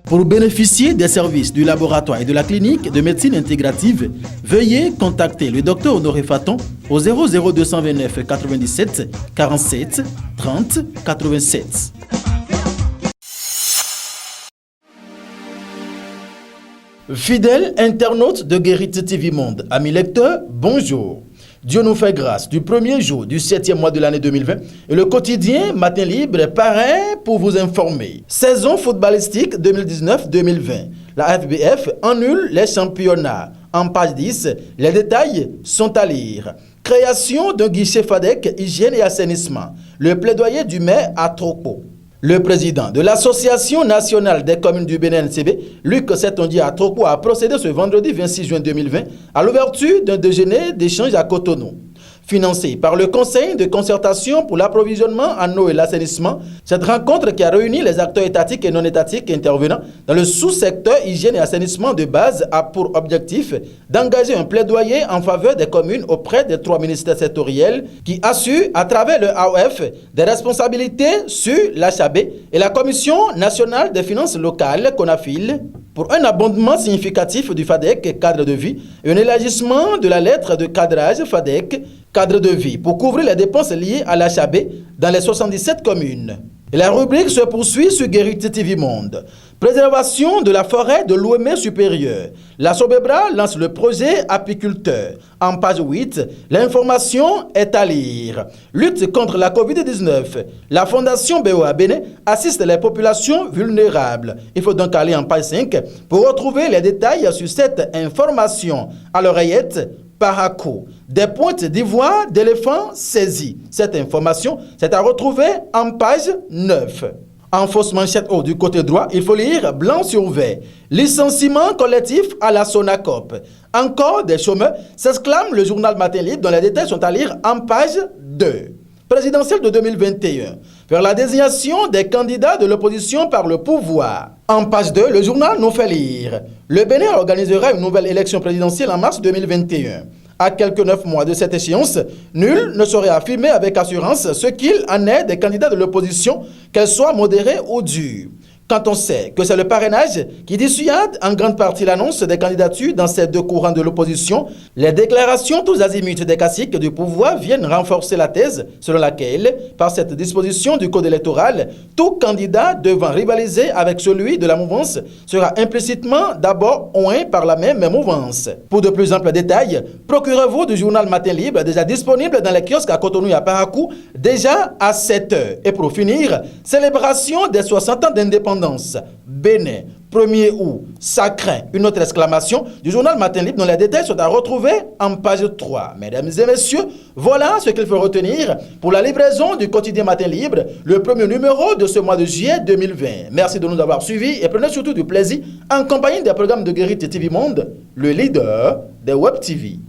Pour bénéficier des services du laboratoire et de la clinique de médecine intégrative, veuillez contacter le Dr Honoré Faton au 00229 97 47 30 87. Fidèles internautes de Guérite TV Monde, amis lecteurs, bonjour. Dieu nous fait grâce du premier jour du 7e mois de l'année 2020 et le quotidien Matin Libre est pareil pour vous informer. Saison footballistique 2019-2020. La FBF annule les championnats. En page 10, les détails sont à lire. Création d'un guichet FADEC, hygiène et assainissement. Le plaidoyer du maire à Troko. Le président de l'Association nationale des communes du BNNCB, Luc Setondier à Troko, a procédé ce vendredi 26 juin 2020 à l'ouverture d'un déjeuner d'échange à Cotonou. Financé par le Conseil de concertation pour l'approvisionnement en eau et l'assainissement, cette rencontre qui a réuni les acteurs étatiques et non étatiques intervenant dans le sous-secteur hygiène et assainissement de base a pour objectif d'engager un plaidoyer en faveur des communes auprès des 3 ministères sectoriels qui assurent à travers le AOF des responsabilités sur l'HAB et la Commission nationale des finances locales, CONAFIL, pour un abondement significatif du FADEC cadre de vie et un élargissement de la lettre de cadrage FADEC cadre de vie pour couvrir les dépenses liées à l'HAB dans les 77 communes. Et la rubrique se poursuit sur Guérite TV Monde. Préservation de la forêt de l'Ouémé supérieur. La Sobebra lance le projet apiculteur. En page 8, l'information est à lire. Lutte contre la Covid-19. La Fondation BOA Bénin assiste les populations vulnérables. Il faut donc aller en page 5 pour retrouver les détails sur cette information. À l'oreillette, Paraco, des pointes d'ivoire d'éléphants saisis. Cette information, c'est à retrouver en page 9. En fausse manchette haut du côté droit, il faut lire blanc sur vert. Licenciement collectif à la Sonacop. Encore des chômeurs, s'exclame le journal Matin Libre dont les détails sont à lire en page 2. Présidentielle de 2021. Vers la désignation des candidats de l'opposition par le pouvoir. En page 2, le journal nous fait lire. Le Bénin organisera une nouvelle élection présidentielle en mars 2021. À quelques 9 mois de cette échéance, nul ne saurait affirmer avec assurance ce qu'il en est des candidats de l'opposition, qu'elle soit modérée ou dure. Quand on sait que c'est le parrainage qui dissuade en grande partie l'annonce des candidatures dans ces deux courants de l'opposition, les déclarations tous azimuts des caciques du pouvoir viennent renforcer la thèse selon laquelle, par cette disposition du code électoral, tout candidat devant rivaliser avec celui de la mouvance sera implicitement d'abord oint par la même mouvance. Pour de plus amples détails, procurez-vous du journal Matin Libre déjà disponible dans les kiosques à Cotonou et à Parakou déjà à 7h. Et pour finir, célébration des 60 ans d'indépendance. Bénin, 1er août, ça craint. Une autre exclamation du journal Matin Libre dont les détails sont à retrouver en page 3. Mesdames et messieurs, voilà ce qu'il faut retenir pour la livraison du quotidien Matin Libre, le premier numéro de ce mois de juillet 2020. Merci de nous avoir suivis et prenez surtout du plaisir en compagnie des programmes de Guérite TV Monde, le leader des Web TV.